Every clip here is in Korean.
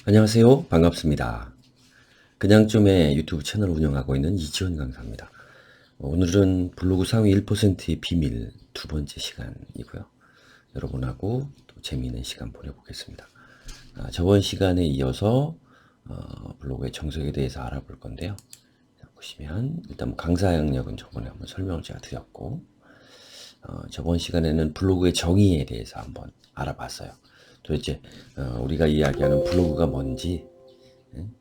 안녕하세요. 반갑습니다. 그냥 좀의 유튜브 채널 운영하고 있는 이지원 강사입니다. 오늘은 블로그 상위 1%의 비밀 두 번째 시간이고요. 여러분하고 또 재미있는 시간 보내보겠습니다. 저번 시간에 이어서 블로그의 정석에 대해서 알아볼 건데요. 자, 보시면 일단 강사 영역은 저번에 한번 설명을 제가 드렸고, 저번 시간에는 블로그의 정의에 대해서 한번 알아봤어요. 도대체 우리가 이야기하는 블로그가 뭔지,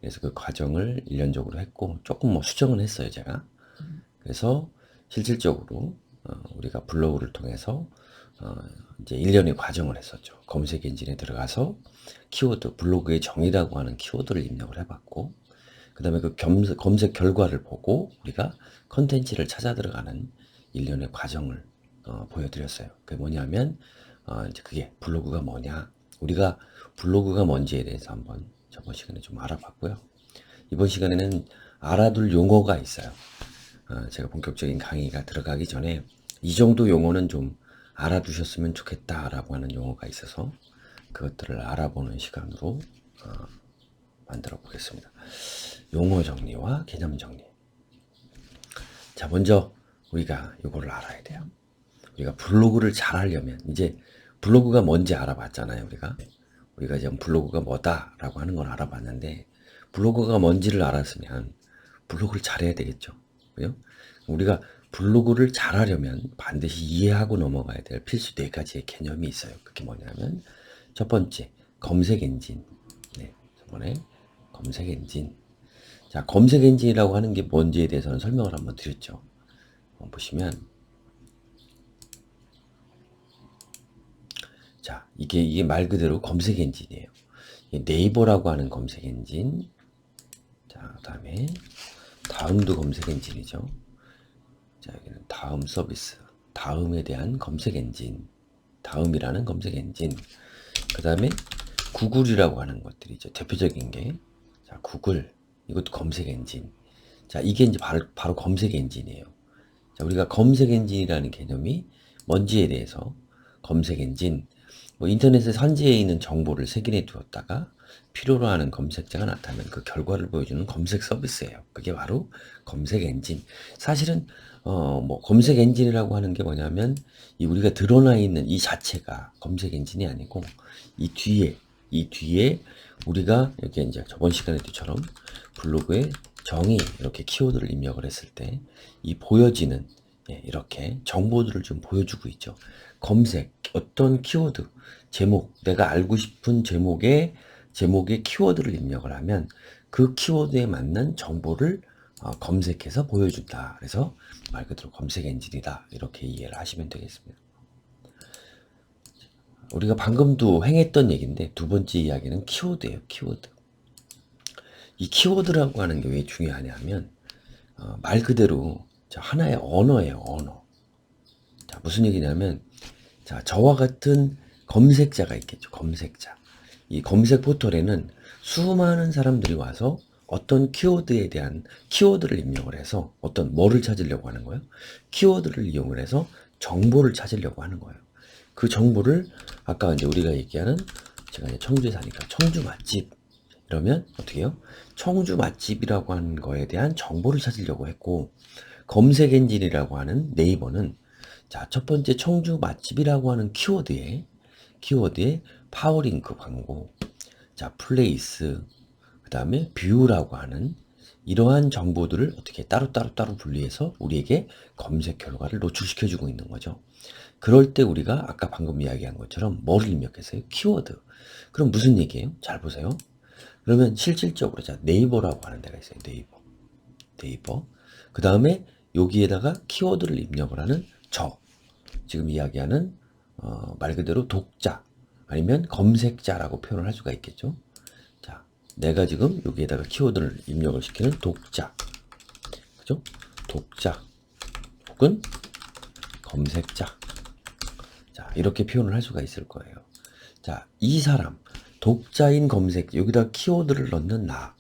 그래서 그 과정을 일련적으로 했고, 조금 뭐 수정은 했어요, 제가. 그래서 실질적으로 우리가 블로그를 통해서 이제 일련의 과정을 했었죠. 검색 엔진에 들어가서 키워드, 블로그의 정의라고 하는 키워드를 입력을 해봤고, 그 다음에 그 검색 결과를 보고 우리가 컨텐츠를 찾아 들어가는 일련의 과정을 보여드렸어요. 그게 뭐냐면 이제 그게 블로그가 뭐냐, 우리가 블로그가 뭔지에 대해서 한번 저번 시간에 좀 알아봤고요. 이번 시간에는 알아둘 용어가 있어요. 제가 본격적인 강의가 들어가기 전에 이 정도 용어는 좀 알아두셨으면 좋겠다라고 하는 용어가 있어서 그것들을 알아보는 시간으로 만들어 보겠습니다. 용어 정리와 개념 정리. 자, 먼저 우리가 이거를 알아야 돼요. 우리가 블로그를 잘 하려면, 이제 블로그가 뭔지 알아봤잖아요. 우리가 지금 블로그가 뭐다라고 하는 걸 알아봤는데, 블로그가 뭔지를 알았으면 블로그를 잘해야 되겠죠. 그죠? 우리가 블로그를 잘하려면 반드시 이해하고 넘어가야 될 필수 4가지의 개념이 있어요. 그게 뭐냐면, 첫 번째, 검색 엔진. 네, 저번에 검색 엔진. 자, 검색 엔진이라고 하는 게 뭔지에 대해서는 설명을 한번 드렸죠. 보시면, 자, 이게 말 그대로 검색 엔진이에요. 네이버라고 하는 검색 엔진. 자, 그다음에 다음도 검색 엔진이죠. 자, 여기는 다음 서비스. 다음에 대한 검색 엔진. 다음이라는 검색 엔진. 그다음에 구글이라고 하는 것들이죠. 대표적인 게, 자, 구글. 이것도 검색 엔진. 자, 이게 이제 바로 검색 엔진이에요. 자, 우리가 검색 엔진이라는 개념이 뭔지에 대해서, 검색 엔진, 뭐 인터넷에 산지에 있는 정보를 색인해 두었다가 필요로 하는 검색자가 나타나면 그 결과를 보여주는 검색 서비스예요. 그게 바로 검색 엔진. 사실은 뭐 검색 엔진이라고 하는 게 뭐냐면, 이 우리가 드러나 있는 이 자체가 검색 엔진이 아니고, 이 뒤에 우리가 이렇게 이제 저번 시간에 때처럼 블로그에 정의, 이렇게 키워드를 입력을 했을 때 이 보여지는, 이렇게 정보들을 좀 보여주고 있죠. 검색, 어떤 키워드, 제목, 내가 알고 싶은 제목의 키워드를 입력을 하면 그 키워드에 맞는 정보를 검색해서 보여준다. 그래서 말 그대로 검색 엔진이다. 이렇게 이해를 하시면 되겠습니다. 우리가 방금도 행했던 얘기인데, 두 번째 이야기는 키워드예요. 키워드. 이 키워드라고 하는 게 왜 중요하냐면, 말 그대로 하나의 언어예요. 언어. 자, 무슨 얘기냐면, 자, 저와 같은 검색자가 있겠죠. 검색자. 이 검색 포털에는 수많은 사람들이 와서 어떤 키워드에 대한 키워드를 입력을 해서 어떤 뭐를 찾으려고 하는 거예요? 키워드를 이용을 해서 정보를 찾으려고 하는 거예요. 그 정보를 아까 이제 우리가 얘기하는, 제가 이제 청주에 사니까 청주 맛집 이러면 어떻게 해요? 청주 맛집이라고 하는 거에 대한 정보를 찾으려고 했고, 검색 엔진이라고 하는 네이버는, 자, 첫 번째 청주 맛집이라고 하는 키워드에 파워링크 광고, 자, 플레이스, 그 다음에 뷰라고 하는 이러한 정보들을 어떻게 따로 분리해서 우리에게 검색 결과를 노출시켜주고 있는 거죠. 그럴 때 우리가 아까 방금 이야기한 것처럼 뭐를 입력했어요? 키워드. 그럼 무슨 얘기예요? 잘 보세요. 그러면 실질적으로, 자, 네이버라고 하는 데가 있어요. 네이버. 그 다음에 여기에다가 키워드를 입력을 하는 지금 이야기하는 말 그대로 독자 아니면 검색자라고 표현을 할 수가 있겠죠. 자, 내가 지금 여기에다가 키워드를 입력을 시키는 독자, 그죠? 독자 혹은 검색자. 자, 이렇게 표현을 할 수가 있을 거예요. 자, 이 사람, 독자인 검색, 여기다 키워드를 넣는 나.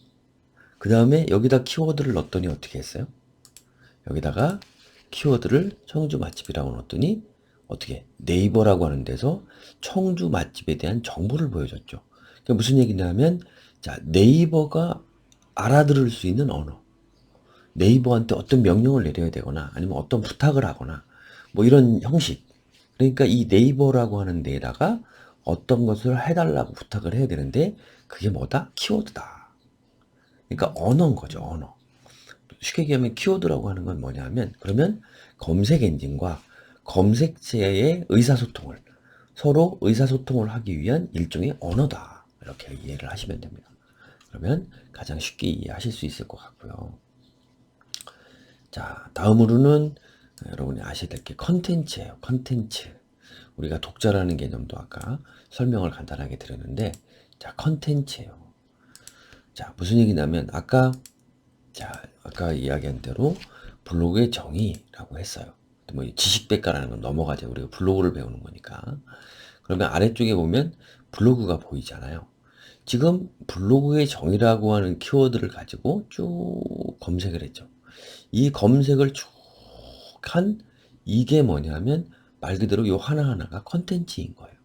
그 다음에 여기다 키워드를 넣었더니 어떻게 했어요? 여기다가 키워드를 청주 맛집이라고 넣었더니 어떻게 네이버라고 하는 데서 청주 맛집에 대한 정보를 보여줬죠. 그게 무슨 얘기냐면, 자, 네이버가 알아들을 수 있는 언어. 네이버한테 어떤 명령을 내려야 되거나 아니면 어떤 부탁을 하거나 뭐 이런 형식. 그러니까 이 네이버라고 하는 데에다가 어떤 것을 해달라고 부탁을 해야 되는데 그게 뭐다? 키워드다. 그러니까 언어인 거죠, 언어. 쉽게 얘기하면 키워드라고 하는 건 뭐냐면 그러면 검색 엔진과 검색체의 의사소통을 서로 의사소통을 하기 위한 일종의 언어다. 이렇게 이해를 하시면 됩니다. 그러면 가장 쉽게 이해하실 수 있을 것 같고요. 자, 다음으로는 여러분이 아셔야 될 게 컨텐츠예요. 컨텐츠. 우리가 독자라는 개념도 아까 설명을 간단하게 드렸는데, 자, 컨텐츠예요. 자, 무슨 얘기냐면 아까 이야기한 대로 블로그의 정의라고 했어요. 뭐 지식백과라는 건 넘어가죠. 우리가 블로그를 배우는 거니까. 그러면 아래쪽에 보면 블로그가 보이잖아요. 지금 블로그의 정의라고 하는 키워드를 가지고 쭉 검색을 했죠. 이 검색을 쭉 한 이게 뭐냐면 말 그대로 요 하나하나가 컨텐츠인 거예요.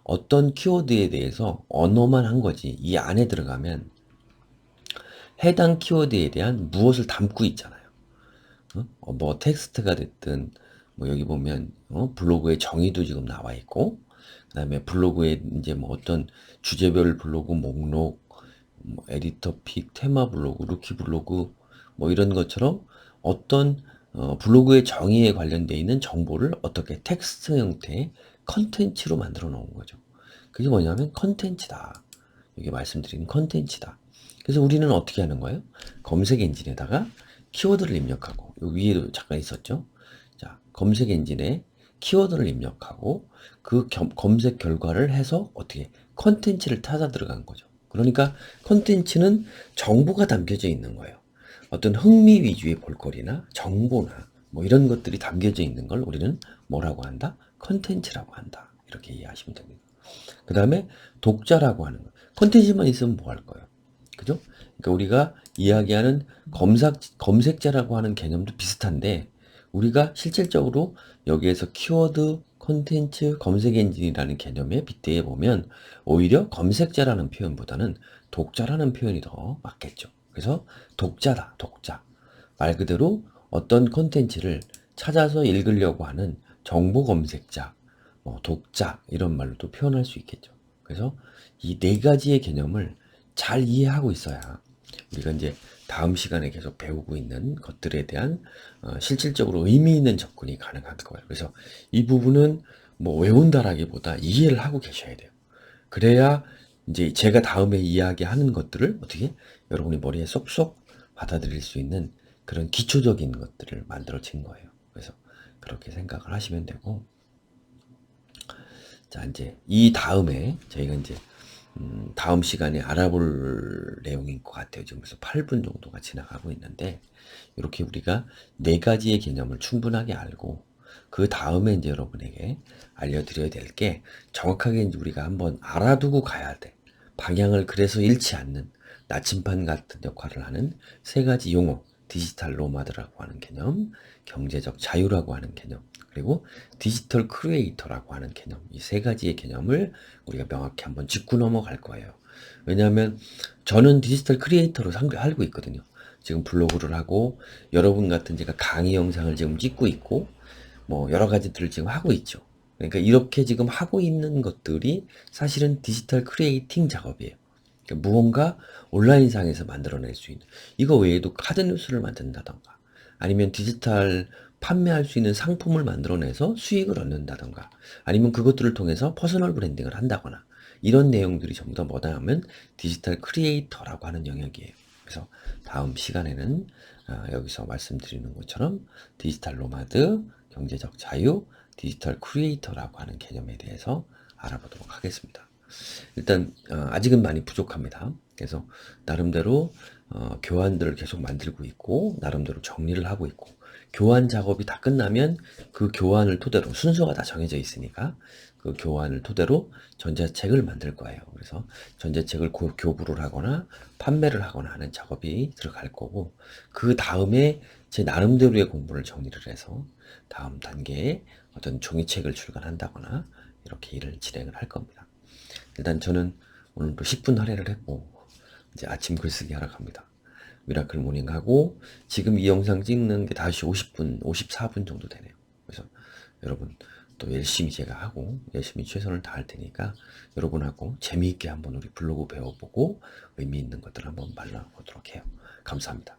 어떤 키워드에 대해서 언어만 한 거지 이 안에 들어가면 해당 키워드에 대한 무엇을 담고 있잖아요. 뭐 텍스트가 됐든 뭐 여기 보면 블로그의 정의도 지금 나와 있고 그다음에 블로그에 이제 뭐 어떤 주제별 블로그 목록 뭐 에디터 픽 테마 블로그 루키 블로그 뭐 이런 것처럼 어떤 블로그의 정의에 관련되어 있는 정보를 어떻게 텍스트 형태의 컨텐츠로 만들어 놓은 거죠. 그게 뭐냐면 컨텐츠다. 여기 말씀드린 컨텐츠다. 그래서 우리는 어떻게 하는 거예요? 검색 엔진에다가 키워드를 입력하고 여기 위에도 잠깐 있었죠. 자, 검색 엔진에 키워드를 입력하고 그 검색 결과를 해서 어떻게 컨텐츠를 찾아 들어간 거죠. 그러니까 컨텐츠는 정보가 담겨져 있는 거예요. 어떤 흥미 위주의 볼거리나 정보나 뭐 이런 것들이 담겨져 있는 걸 우리는 뭐라고 한다? 컨텐츠라고 한다. 이렇게 이해하시면 됩니다. 그 다음에 독자라고 하는 거. 컨텐츠만 있으면 뭐 할 거예요? 그죠? 그러니까 우리가 이야기하는 검색자라고 하는 개념도 비슷한데 우리가 실질적으로 여기에서 키워드, 콘텐츠, 검색 엔진이라는 개념에 빗대어 보면 오히려 검색자라는 표현보다는 독자라는 표현이 더 맞겠죠. 그래서 독자다, 독자. 말 그대로 어떤 콘텐츠를 찾아서 읽으려고 하는 정보 검색자, 뭐 독자 이런 말로도 표현할 수 있겠죠. 그래서 이 네 가지의 개념을 잘 이해하고 있어야 우리가 이제 다음 시간에 계속 배우고 있는 것들에 대한 실질적으로 의미 있는 접근이 가능할 거예요. 그래서 이 부분은 뭐 외운다라기보다 이해를 하고 계셔야 돼요. 그래야 이제 제가 다음에 이야기하는 것들을 어떻게 여러분이 머리에 쏙쏙 받아들일 수 있는 그런 기초적인 것들을 만들어진 거예요. 그래서 그렇게 생각을 하시면 되고, 자, 이제 이 다음에 저희가 이제 다음 시간에 알아볼 내용인 것 같아요. 지금 벌써 8분 정도가 지나가고 있는데, 이렇게 우리가 네 가지의 개념을 충분하게 알고, 그 다음에 이제 여러분에게 알려드려야 될 게 정확하게 이제 우리가 한번 알아두고 가야 돼. 방향을 그래서 잃지 않는 나침반 같은 역할을 하는 세 가지 용어. 디지털 노마드라고 하는 개념, 경제적 자유라고 하는 개념, 그리고 디지털 크리에이터라고 하는 개념. 이 세 가지의 개념을 우리가 명확히 한번 짚고 넘어갈 거예요. 왜냐하면 저는 디지털 크리에이터로 살고 있거든요. 지금 블로그를 하고 여러분 같은 제가 강의 영상을 지금 찍고 있고 뭐 여러 가지들을 지금 하고 있죠. 그러니까 이렇게 지금 하고 있는 것들이 사실은 디지털 크리에이팅 작업이에요. 그러니까 무언가 온라인상에서 만들어낼 수 있는 이거 외에도 카드 뉴스를 만든다던가 아니면 디지털 판매할 수 있는 상품을 만들어내서 수익을 얻는다던가 아니면 그것들을 통해서 퍼스널 브랜딩을 한다거나 이런 내용들이 전부 다 뭐다 하면 디지털 크리에이터라고 하는 영역이에요. 그래서 다음 시간에는 여기서 말씀드리는 것처럼 디지털 노마드, 경제적 자유, 디지털 크리에이터라고 하는 개념에 대해서 알아보도록 하겠습니다. 일단 아직은 많이 부족합니다. 그래서 나름대로 교환들을 계속 만들고 있고 나름대로 정리를 하고 있고 교환 작업이 다 끝나면 그 교환을 토대로 순서가 다 정해져 있으니까 그 교환을 토대로 전자책을 만들 거예요. 그래서 전자책을 교부를 하거나 판매를 하거나 하는 작업이 들어갈 거고 그 다음에 제 나름대로의 공부를 정리를 해서 다음 단계에 어떤 종이책을 출간한다거나 이렇게 일을 진행을 할 겁니다. 일단 저는 오늘도 10분 할애를 했고 이제 아침 글쓰기 하러 갑니다. 미라클 모닝 하고 지금 이 영상 찍는 게 5시 50분, 54분 정도 되네요. 그래서 여러분 또 열심히 제가 하고 열심히 최선을 다할 테니까 여러분하고 재미있게 한번 우리 블로그 배워보고 의미 있는 것들 한번 만나보도록 해요. 감사합니다.